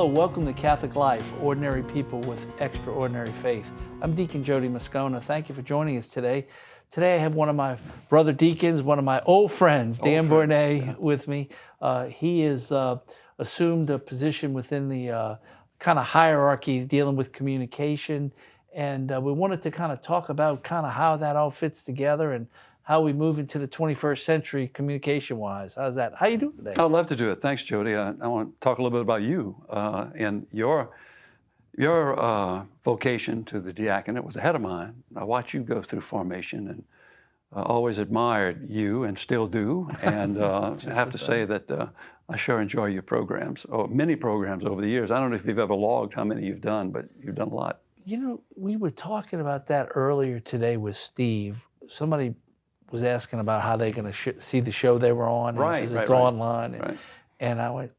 Hello, welcome to Catholic Life, Ordinary People with Extraordinary Faith. I'm Deacon Jody Moscona. Thank you for joining us today. Today I have one of my brother deacons, one of my old friends, Dan Borne, with me. He has assumed a position within the kind of hierarchy dealing with communication, and we wanted to kind of talk about kind of how that all fits together and how we move into the 21st century communication-wise. How's that? How you doing today? I'd love to do it. Thanks, Jody. I want to talk a little bit about you and your vocation to the diaconate was ahead of mine. I watched you go through formation and always admired you and still do. And I have to say that I sure enjoy your programs, or many programs over the years. I don't know if you've ever logged how many you've done, but you've done a lot. You know, we were talking about that earlier today with Steve. Somebody was asking about how they're going to see the show they were on. And he says it's online. And I went,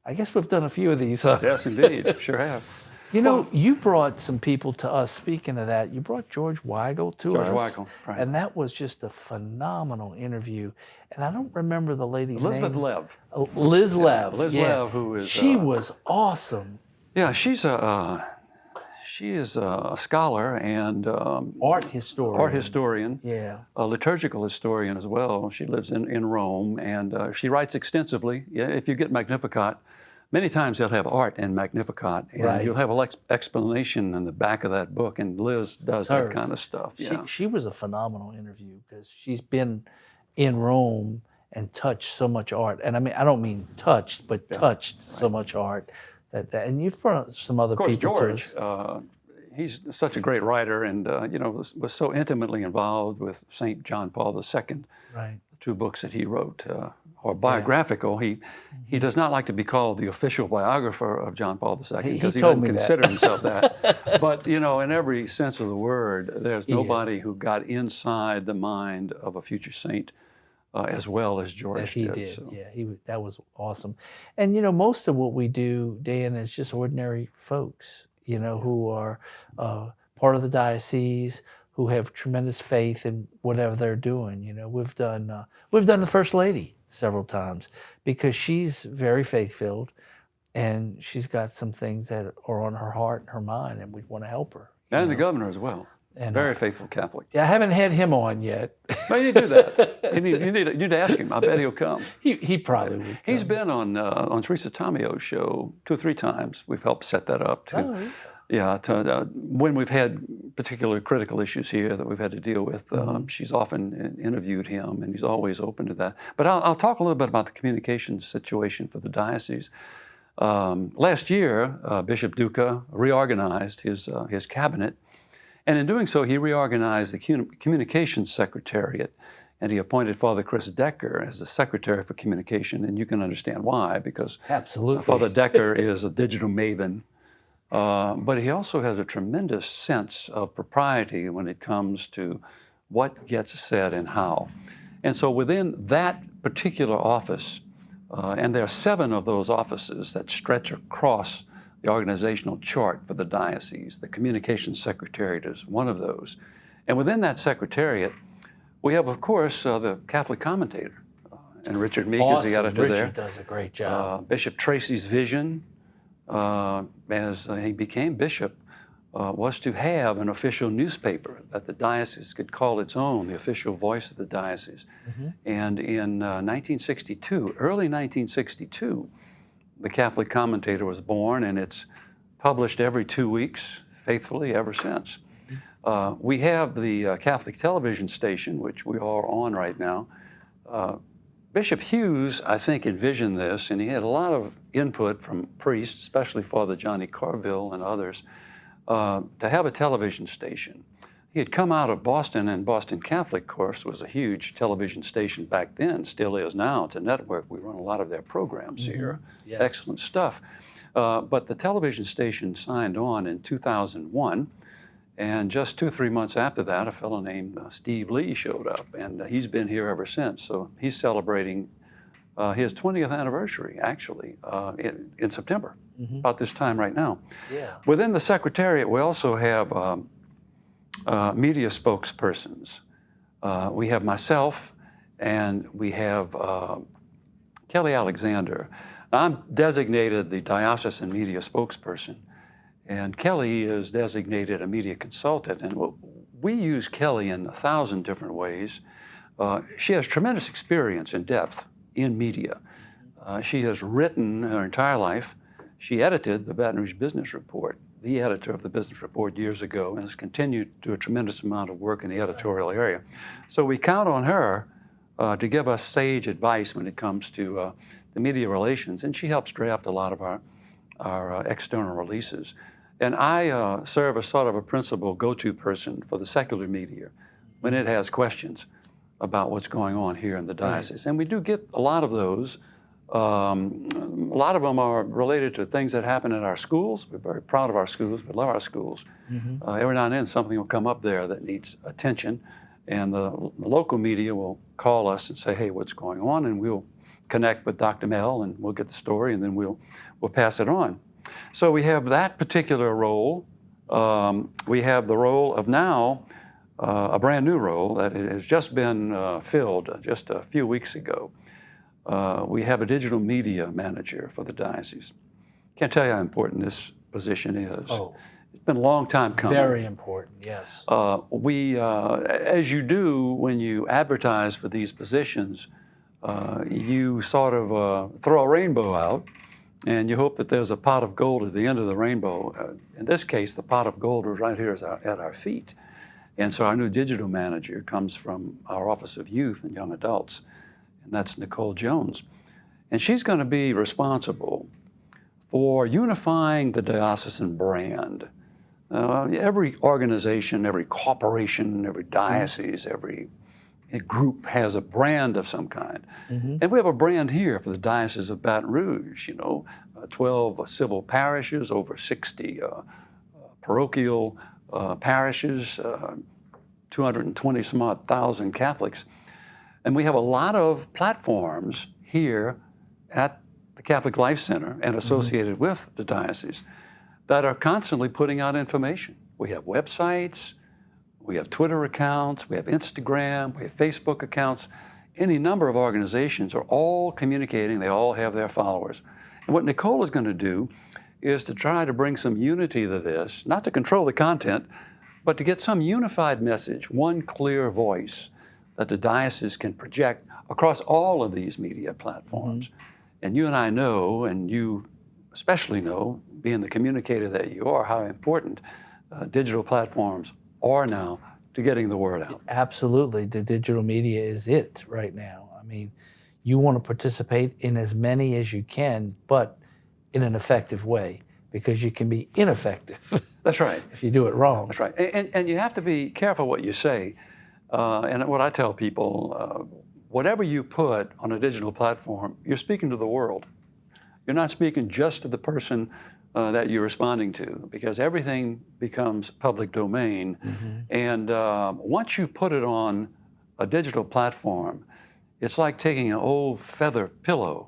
I guess we've done a few of these. Yes, indeed. Sure have. You know, you brought some people to us. Speaking of that, you brought George Weigel to us. George Weigel, right. And that was just a phenomenal interview. And I don't remember the lady's name. Elizabeth Lev. Liz Lev. Liz Lev, who is... She was awesome. Yeah, she is a scholar and art historian. Yeah, a liturgical historian as well. She lives in Rome, and she writes extensively. Yeah, if you get Magnificat, many times they'll have art in Magnificat, and you'll have an explanation in the back of that book. And Liz does that kind of stuff. Yeah. She was a phenomenal interview because she's been in Rome and touched so much art. And I mean, I don't mean touched, but touched so much art. And you've brought some other people George, too. He's such a great writer, and was so intimately involved with St. John Paul II. Right. The two books that he wrote are biographical. He does not like to be called the official biographer of John Paul II because he doesn't consider himself that. But in every sense of the word, there's nobody who got inside the mind of a future saint as well as George did. So. Yeah, that was awesome. And most of what we do, Dan, is just ordinary folks, who are part of the diocese, who have tremendous faith in whatever they're doing. We've done the First Lady several times because she's very faith-filled, and she's got some things that are on her heart and her mind, and we want to help her. And the governor as well. And, very faithful Catholic. Yeah, I haven't had him on yet. No, you need to do that. You need to ask him. I bet he'll come. He probably would come. He's been on Teresa Tomio's show 2 or 3 times. We've helped set that up too. When we've had particular critical issues here that we've had to deal with, she's often interviewed him, and he's always open to that. But I'll talk a little bit about the communications situation for the diocese. Last year, Bishop Duca reorganized his cabinet. And in doing so, he reorganized the communications secretariat, and he appointed Father Chris Decker as the secretary for communication. And you can understand why, because Father Decker is a digital maven, but he also has a tremendous sense of propriety when it comes to what gets said and how. And so within that particular office, and there are 7 of those offices that stretch across the organizational chart for the diocese. The communications secretariat is one of those. And within that secretariat, we have, of course, the Catholic commentator. And Richard Meek is the editor there. Richard does a great job. Bishop Tracy's vision, as he became bishop, was to have an official newspaper that the diocese could call its own, the official voice of the diocese. And in 1962, early 1962, the Catholic Commentator was born, and it's published every 2 weeks, faithfully, ever since. We have the Catholic television station, which we are on right now. Bishop Hughes, I think, envisioned this, and he had a lot of input from priests, especially Father Johnny Carville and others, to have a television station. He had come out of Boston, and Boston Catholic, of course, was a huge television station back then, still is now. It's a network. We run a lot of their programs here. Yes. Excellent stuff. But the television station signed on in 2001, and just 2 or 3 months after that, a fellow named Steve Lee showed up, and he's been here ever since. So he's celebrating his 20th anniversary, actually, in September, about this time right now. Yeah. Within the Secretariat, we also have media spokespersons. We have myself, and we have Kelly Alexander. I'm designated the diocesan media spokesperson, and Kelly is designated a media consultant. And we use Kelly in 1,000 different ways. She has tremendous experience and depth in media. She has written her entire life. She edited the Baton Rouge Business Report, the editor of the Business Report years ago, and has continued to do a tremendous amount of work in the editorial area. So we count on her to give us sage advice when it comes to the media relations, and she helps draft a lot of our external releases. And I serve as sort of a principal go-to person for the secular media when it has questions about what's going on here in the diocese. And we do get a lot of those. A lot of them are related to things that happen in our schools. We're very proud of our schools. We love our schools. Every now and then something will come up there that needs attention, and the local media will call us and say, hey, what's going on? And we'll connect with Dr. Mel, and we'll get the story, and then we'll pass it on. So we have that particular role. We have the role of now, a brand new role that has just been filled just a few weeks ago. We have a digital media manager for the diocese. Can't tell you how important this position is. Oh, it's been a long time coming. very important, yes. As you do when you advertise for these positions, you sort of throw a rainbow out, and you hope that there's a pot of gold at the end of the rainbow. In this case, the pot of gold is right here at our feet. And so our new digital manager comes from our Office of Youth and Young Adults, and that's Nicole Jones. And she's going to be responsible for unifying the diocesan brand. Every organization, every corporation, every diocese, every group has a brand of some kind. And we have a brand here for the Diocese of Baton Rouge, 12 civil parishes, over 60 parochial parishes, 220 some odd thousand Catholics. And we have a lot of platforms here at the Catholic Life Center and associated with the diocese that are constantly putting out information. We have websites, we have Twitter accounts, we have Instagram, we have Facebook accounts. Any number of organizations are all communicating, they all have their followers. And what Nicole is going to do is to try to bring some unity to this, not to control the content, but to get some unified message, one clear voice that the diocese can project across all of these media platforms. And you and I know, and you especially know, being the communicator that you are, how important digital platforms are now to getting the word out. Absolutely. The digital media is it right now. I mean, you want to participate in as many as you can, but in an effective way, because you can be ineffective. That's right. If you do it wrong. That's right. And you have to be careful what you say. And what I tell people, whatever you put on a digital platform, you're speaking to the world. You're not speaking just to the person that you're responding to, because everything becomes public domain. And once you put it on a digital platform, it's like taking an old feather pillow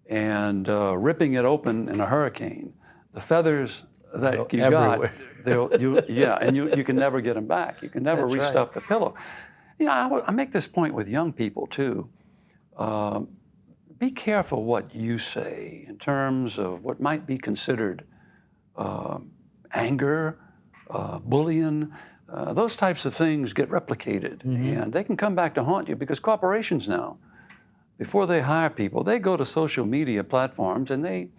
and ripping it open in a hurricane. The feathers that you everywhere. got, and you can never get them back. You can never That's restuff the pillow. I make this point with young people too. Be careful what you say in terms of what might be considered anger, bullying. Those types of things get replicated, and they can come back to haunt you, because corporations now, before they hire people, they go to social media platforms and they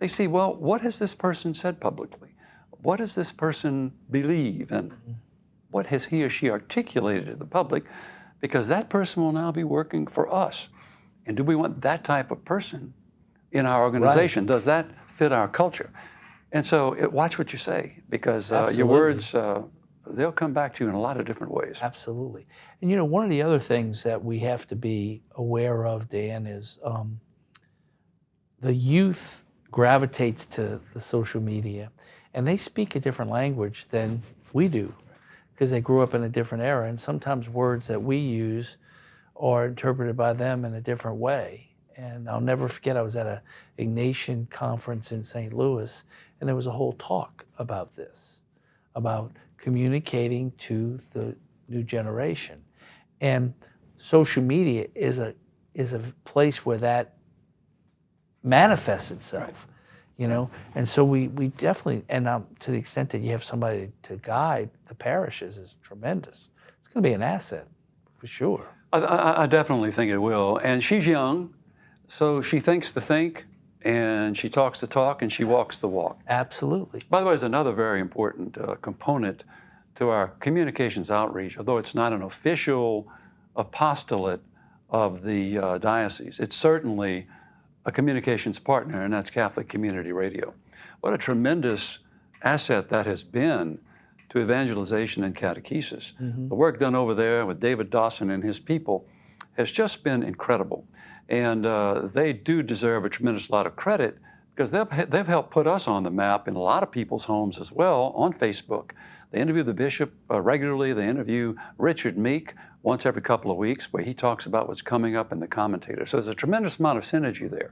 see, well, what has this person said publicly? What does this person believe? And what has he or she articulated to the public? Because that person will now be working for us. And do we want that type of person in our organization? Does that fit our culture? And so watch what you say, because your words, they'll come back to you in a lot of different ways. Absolutely. And one of the other things that we have to be aware of, Dan, is the youth gravitates to the social media, and they speak a different language than we do, because they grew up in a different era, and sometimes words that we use are interpreted by them in a different way. And I'll never forget, I was at a Ignatian conference in St. Louis, and there was a whole talk about this, about communicating to the new generation. And social media is a place where that manifests itself, you know. And so we definitely, and to the extent that you have somebody to guide the parishes is tremendous. It's going to be an asset for sure. I definitely think it will. And she's young, so she thinks the think, and she talks the talk, and she walks the walk. Absolutely. By the way, there's another very important component to our communications outreach, although it's not an official apostolate of the diocese. It's certainly a communications partner, and that's Catholic Community Radio. What a tremendous asset that has been to evangelization and catechesis. The work done over there with David Dawson and his people has just been incredible. And they do deserve a tremendous lot of credit because they've helped put us on the map in a lot of people's homes as well on Facebook. They interview the bishop regularly. They interview Richard Meek once every couple of weeks where he talks about what's coming up in the commentator. So there's a tremendous amount of synergy there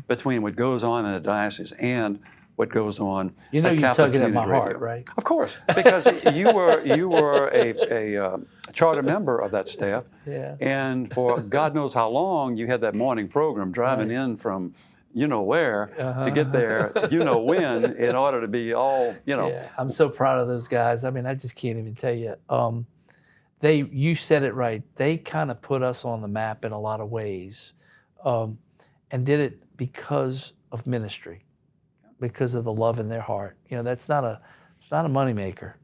between what goes on in the diocese and what goes on. You know, at you're Catholic tugging at my Community heart, Radio. right? Of course, because you were a charter member of that staff, and for God knows how long you had that morning program driving in from you know where to get there, you know when, in order to be all, you know. Yeah, I'm so proud of those guys. I mean, I just can't even tell you. You said it right. They kind of put us on the map in a lot of ways, and did it because of ministry. Because of the love in their heart. You know, it's not a moneymaker.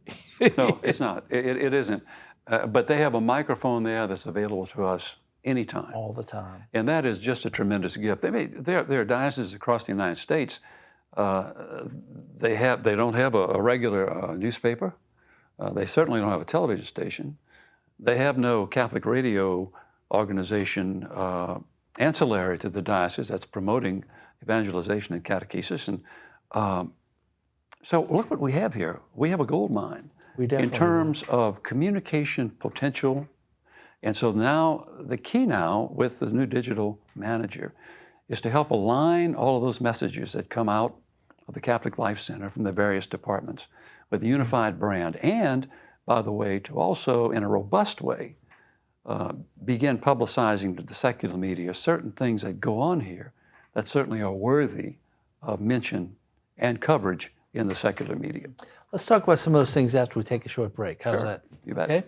No, it's not. It isn't. But they have a microphone there that's available to us anytime. All the time. And that is just a tremendous gift. There are dioceses across the United States. They don't have a regular newspaper. They certainly don't have a television station. They have no Catholic radio organization ancillary to the diocese that's promoting evangelization and catechesis. And so look what we have here. We have a gold mine in terms of communication potential. And so now, the key now with the new digital manager is to help align all of those messages that come out of the Catholic Life Center from the various departments with a unified brand. And, by the way, to also, in a robust way, begin publicizing to the secular media certain things that go on here that certainly are worthy of mention and coverage in the secular media. Let's talk about some of those things after we take a short break. How's that? You bet. Okay.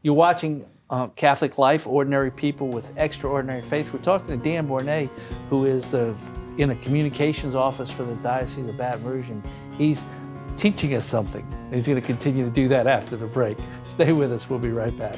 You're watching Catholic Life, Ordinary People with Extraordinary Faith. We're talking to Dan Borne, who is in a communications office for the Diocese of Baton Rouge, and he's teaching us something. He's going to continue to do that after the break. Stay with us. We'll be right back.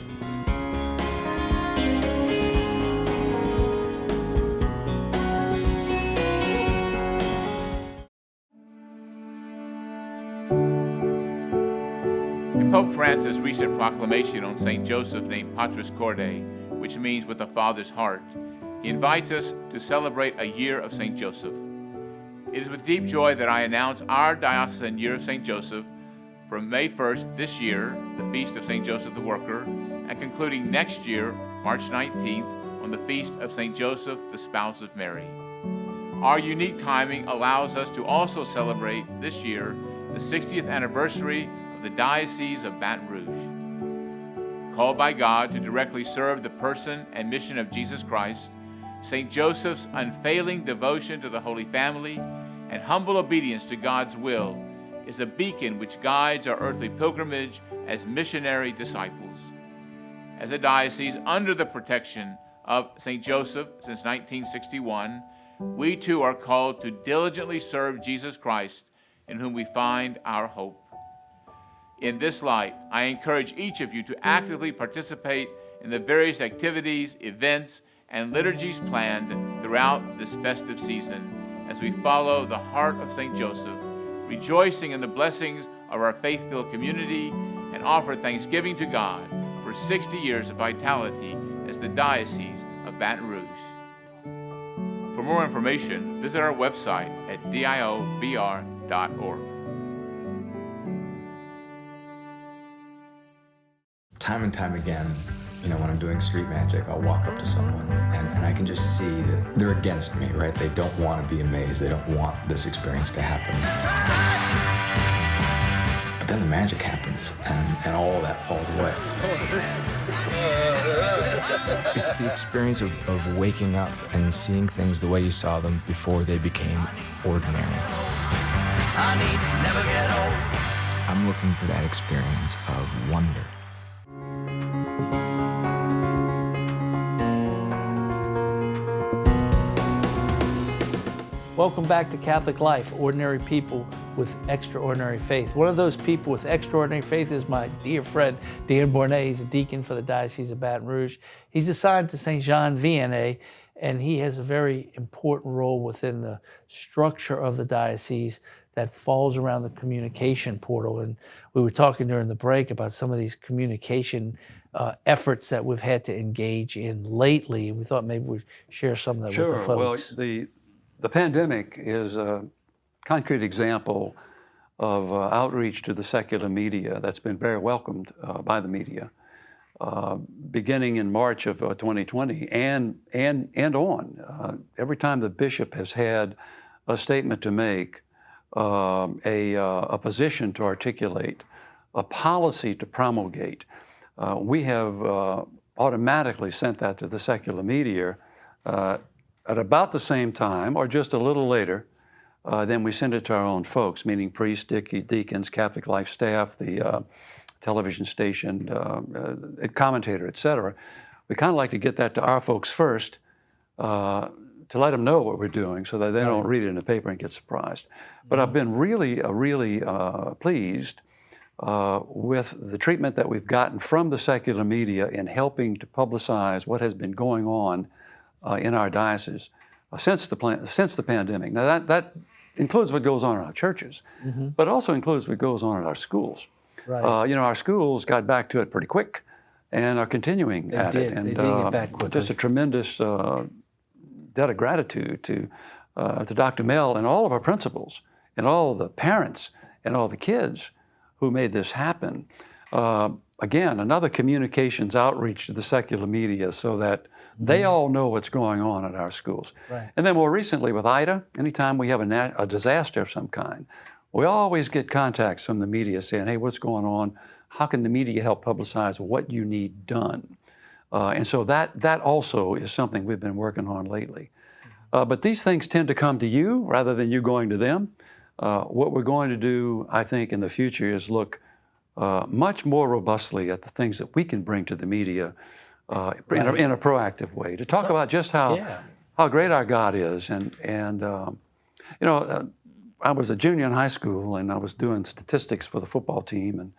Pope Francis' recent proclamation on St. Joseph named Patris Corde, which means with the Father's heart, he invites us to celebrate a year of St. Joseph. It is with deep joy that I announce our diocesan year of St. Joseph from May 1st this year, the Feast of St. Joseph the Worker, and concluding next year, March 19th, on the Feast of St. Joseph, the Spouse of Mary. Our unique timing allows us to also celebrate this year the 60th anniversary the Diocese of Baton Rouge. Called by God to directly serve the person and mission of Jesus Christ, St. Joseph's unfailing devotion to the Holy Family and humble obedience to God's will is a beacon which guides our earthly pilgrimage as missionary disciples. As a diocese under the protection of St. Joseph since 1961, we too are called to diligently serve Jesus Christ, in whom we find our hope. In this light, I encourage each of you to actively participate in the various activities, events, and liturgies planned throughout this festive season as we follow the heart of St. Joseph, rejoicing in the blessings of our faith-filled community and offer thanksgiving to God for 60 years of vitality as the Diocese of Baton Rouge. For more information, visit our website at diobr.org. Time and time again, when I'm doing street magic, I'll walk up to someone and I can just see that they're against me, right? They don't want to be amazed. They don't want this experience to happen. But then the magic happens and all that falls away. It's the experience of waking up and seeing things the way you saw them before they became ordinary. I'm looking for that experience of wonder. Welcome back to Catholic Life, ordinary people with extraordinary faith. One of those people with extraordinary faith is my dear friend, Dan Borne. He's a deacon for the Diocese of Baton Rouge. He's assigned to St. Jean Vianney, and he has a very important role within the structure of the diocese that falls around the communication portal. And we were talking during the break about some of these communication efforts that we've had to engage in lately, and we thought maybe we'd share some of that with the folks. Well, the pandemic is a concrete example of outreach to the secular media that's been very welcomed by the media, beginning in March of 2020 and on. Every time the bishop has had a statement to make, a position to articulate, a policy to promulgate, we have automatically sent that to the secular media at about the same time, or just a little later, then we send it to our own folks, meaning priests, deacons, Catholic Life staff, the television station, commentator, et cetera. We kind of like to get that to our folks first to let them know what we're doing so that they don't read it in the paper and get surprised. But I've been really pleased with the treatment that we've gotten from the secular media in helping to publicize what has been going on in our diocese since the pandemic. Now that includes what goes on in our churches, but also includes what goes on in our schools. Right. Our schools got back to it pretty quick and are continuing at it. And they did get back quickly. Just a tremendous debt of gratitude to Dr. Mel and all of our principals and all of the parents and all the kids who made this happen. Again, another communications outreach to the secular media so that they all know what's going on at our schools. Right. And then more recently with Ida, anytime we have a disaster of some kind, we always get contacts from the media saying, hey, what's going on? How can the media help publicize what you need done? And so that also is something we've been working on lately. But these things tend to come to you rather than you going to them. What we're going to do, I think, in the future is look much more robustly at the things that we can bring to the media in a proactive way, to talk about just how great our God is. And I was a junior in high school, and I was doing statistics for the football team, and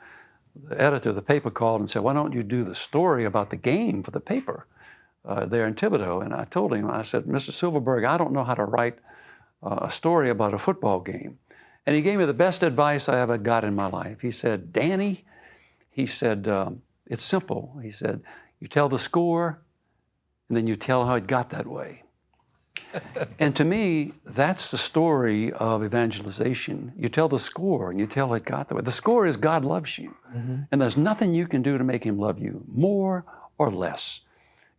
the editor of the paper called and said, why don't you do the story about the game for the paper there in Thibodeau? And I told him, I said, Mr. Silverberg, I don't know how to write a story about a football game. And he gave me the best advice I ever got in my life. He said, Danny, he said, it's simple. He said, you tell the score, and then you tell how it got that way. And to me, that's the story of evangelization. You tell the score, and you tell how it got that way. The score is God loves you, and there's nothing you can do to make him love you more or less.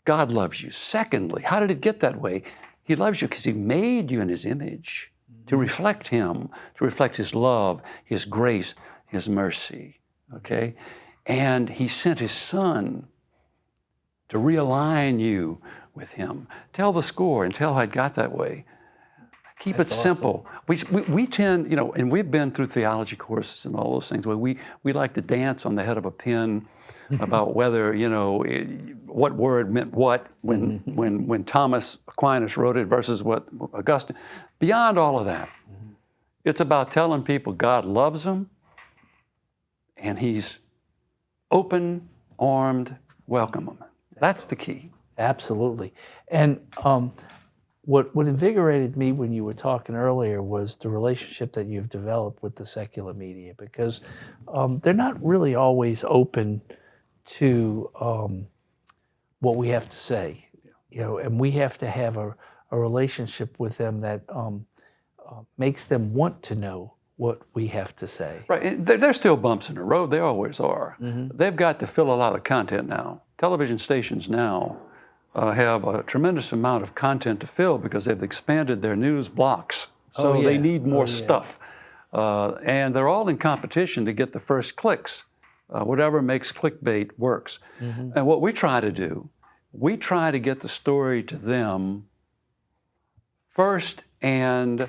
God loves you. Secondly, how did it get that way? He loves you because he made you in his image to reflect him, to reflect his love, his grace, his mercy, okay? And he sent his son to realign you with him. Tell the score and tell how it got that way. Keep it simple. We tend, and we've been through theology courses and all those things where we like to dance on the head of a pin about whether, what word meant what when Thomas Aquinas wrote it versus what Augustine. Beyond all of that, it's about telling people God loves them and he's open-armed, welcome them. That's the key. Absolutely. And what invigorated me when you were talking earlier was the relationship that you've developed with the secular media, because they're not really always open to what we have to say, and we have to have a relationship with them that makes them want to know what we have to say. Right. And there's still bumps in the road. There always are. They've got to fill a lot of content now. Television stations now have a tremendous amount of content to fill because they've expanded their news blocks. So they need more stuff. And they're all in competition to get the first clicks whatever makes clickbait works. And what we try to do, we try to get the story to them first and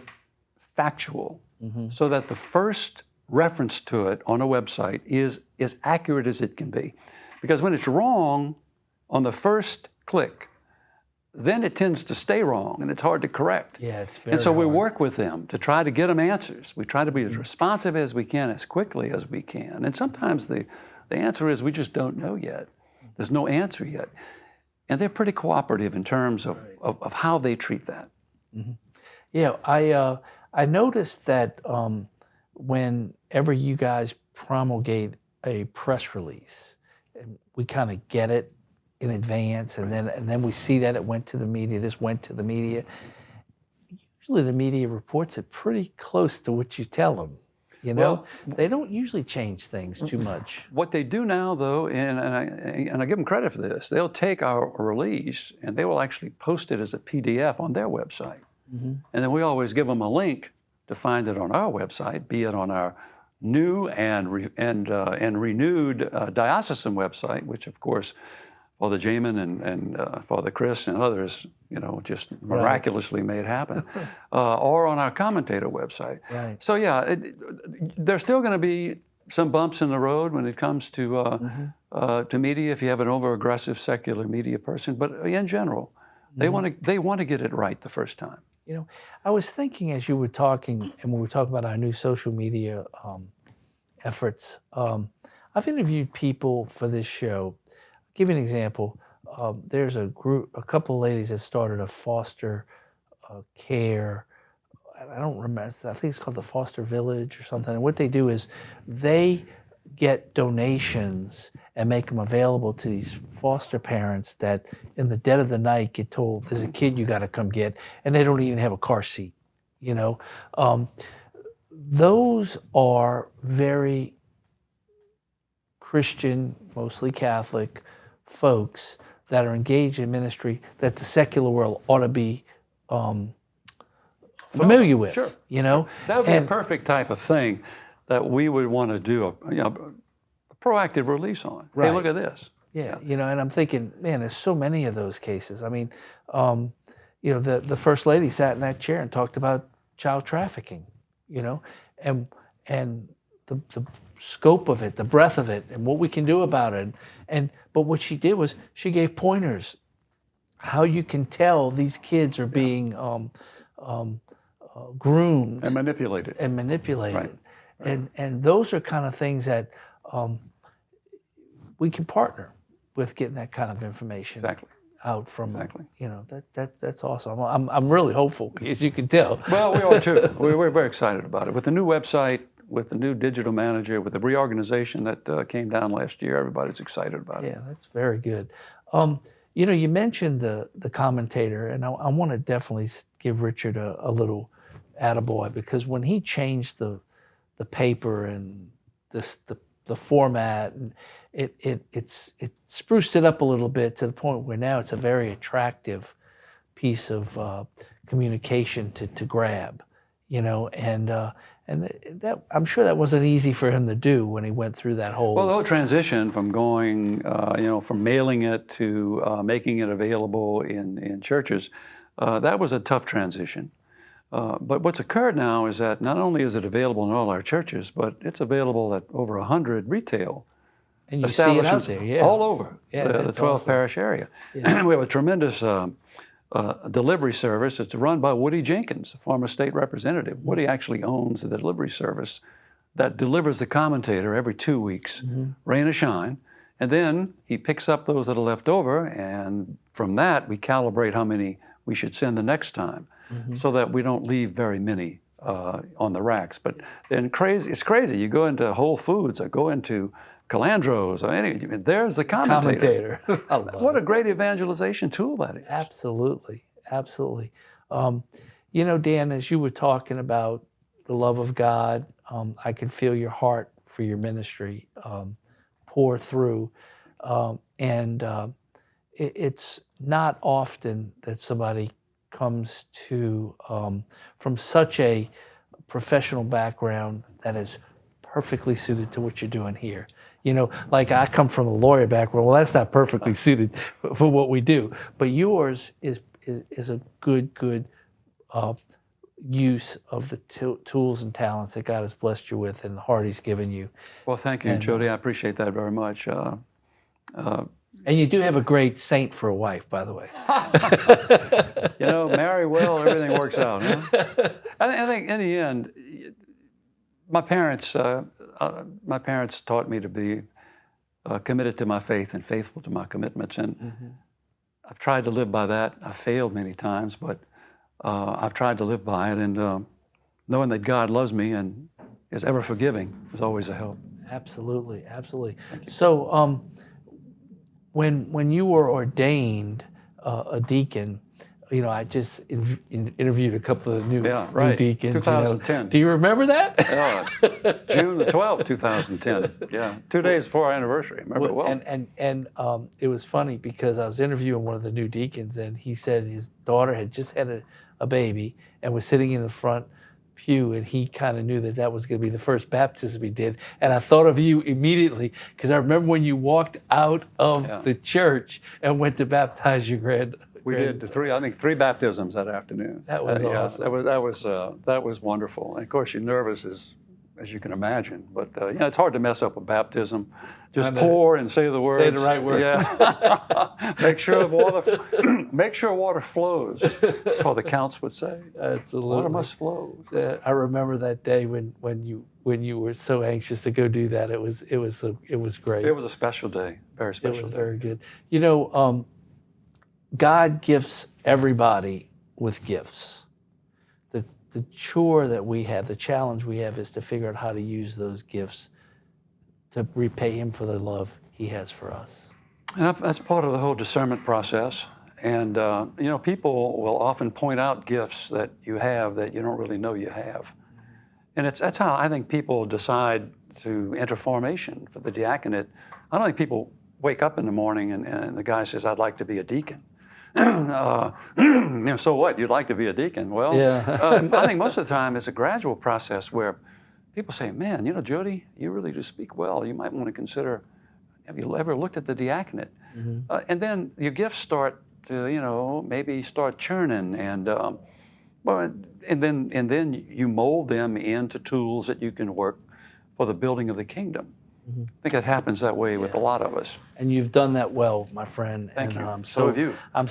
factual, so that the first reference to it on a website is as accurate as it can be. Because when it's wrong on the first click, then it tends to stay wrong and it's hard to correct. Yeah, it's very And so we hard. work with them to try to get them answers. We try to be as responsive as we can, as quickly as we can. And sometimes the answer is we just don't know yet. There's no answer yet. And they're pretty cooperative in terms of how they treat that. Yeah, I noticed that whenever you guys promulgate a press release, and we kind of get it in advance, and then we see that it went to the media. This went to the media. Usually, the media reports it pretty close to what you tell them. You know, Well, they don't usually change things too much. What they do now, though, and I give them credit for this, they'll take our release and they will actually post it as a PDF on their website. And then we always give them a link to find it on our website, be it on our new and renewed diocesan website, which of course Father Jamin and Father Chris and others, just miraculously made happen, or on our commentator website. Right. So yeah, there's still going to be some bumps in the road when it comes to media. If you have an over-aggressive secular media person, but in general, they want to get it right the first time. I was thinking as you were talking, and we were talking about our new social media efforts. I've interviewed people for this show. I'll give you an example. There's a couple of ladies that started a foster care. I don't remember. I think it's called the Foster Village or something. And what they do is they get donations and make them available to these foster parents that in the dead of the night get told, there's a kid you got to come get, and they don't even have a car seat. Those are very Christian, mostly Catholic folks that are engaged in ministry that the secular world ought to be familiar with. Sure. That would be a perfect type of thing that we would want to do a proactive release on. Right. Hey, look at this. Yeah, and I'm thinking, man, there's so many of those cases. I mean, the First Lady sat in that chair and talked about child trafficking, and the scope of it, the breadth of it, and what we can do about it. But what she did was she gave pointers how you can tell these kids are being groomed And manipulated. Right. And those are kind of things that we can partner with getting that kind of information out from. That's awesome. I'm really hopeful, as you can tell. Well, we are too. We're very excited about it. With the new website, with the new digital manager, with the reorganization that came down last year, everybody's excited about it. Yeah, that's very good. You mentioned the commentator, and I want to definitely give Richard a little attaboy, because when he changed the paper and the format, and it spruced it up a little bit to the point where now it's a very attractive piece of communication to grab, and that I'm sure that wasn't easy for him to do when he went through that whole. Well, the whole transition from going, from mailing it to making it available in churches, that was a tough transition. But what's occurred now is that not only is it available in all our churches, but it's available at over 100 retail and you see it out establishments there, all over the 12th awesome. parish area. Yeah. We have a tremendous delivery service. It's run by Woody Jenkins, a former state representative. Woody actually owns the delivery service that delivers the commentator every 2 weeks, rain or shine. And then he picks up those that are left over, and from that we calibrate how many we should send the next time, so that we don't leave very many on the racks. But then it's crazy. You go into Whole Foods or go into Calandro's or there's the commentator. I love What it. a great evangelization tool that is. Absolutely. Dan, as you were talking about the love of God, I could feel your heart for your ministry pour through. It's not often that somebody comes to from such a professional background that is perfectly suited to what you're doing here. You know, like I come from a lawyer background. Well, that's not perfectly suited for what we do. But yours is a good use of the tools and talents that God has blessed you with and the heart He's given you. Well, thank you, Jody. I appreciate that very much. And you do have a great saint for a wife, by the way. You know, marry well, everything works out. Huh? I think in the end, my parents taught me to be committed to my faith and faithful to my commitments, and I've tried to live by that. I've failed many times, but I've tried to live by it, and knowing that God loves me and is ever forgiving is always a help. Absolutely, absolutely. So, when you were ordained a deacon, you know, I just interviewed a couple of new deacons. 2010. You know. Do you remember that? June the 12th, 2010. Yeah, 2 days before our anniversary. Remember it well. And it was funny because I was interviewing one of the new deacons, and he said his daughter had just had a baby and was sitting in the front pew, and he kind of knew that was going to be the first baptism he did. And I thought of you immediately because I remember when you walked out of the church and went to baptize your We did three baptisms that afternoon. That was awesome. That was wonderful. And of course, you're nervous as you can imagine, but you know, it's hard to mess up a baptism. Just pour and say the words. Say the right words. Yeah. Make sure water flows. That's what the counts would say. Absolutely. Water must flow. I remember that day when you were so anxious to go do that. It was great. It was a special day. Very special day. It was very good. You know, God gifts everybody with gifts. The chore that we have, the challenge we have, is to figure out how to use those gifts to repay Him for the love He has for us. And that's part of the whole discernment process. And you know, people will often point out gifts that you have that you don't really know you have. And that's how I think people decide to enter formation for the diaconate. I don't think people wake up in the morning and the guy says, "I'd like to be a deacon." You know, so what? You'd like to be a deacon? Well, I think most of the time it's a gradual process where people say, "Man, you know, Jody, you really do speak well. You might want to consider. Have you ever looked at the diaconate?" And then your gifts start to, you know, maybe start churning, and then you mold them into tools that you can work for the building of the kingdom. I think it happens that way with a lot of us. And you've done that well, my friend. Thank you. So have you. I'm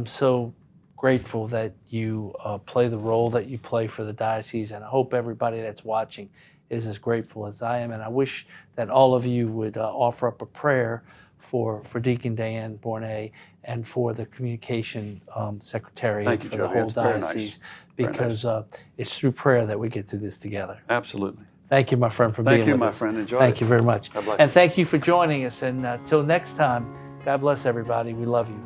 so grateful that you play the role that you play for the diocese, and I hope everybody that's watching is as grateful as I am. And I wish that all of you would offer up a prayer for Deacon Dan Borne and for the communication secretariat for the whole diocese, because it's through prayer that we get through this together. Absolutely. Thank you, my friend, for being with us. Thank you, my friend. Enjoy it. Thank you very much. God bless you. And thank you for joining us. And till next time, God bless everybody. We love you.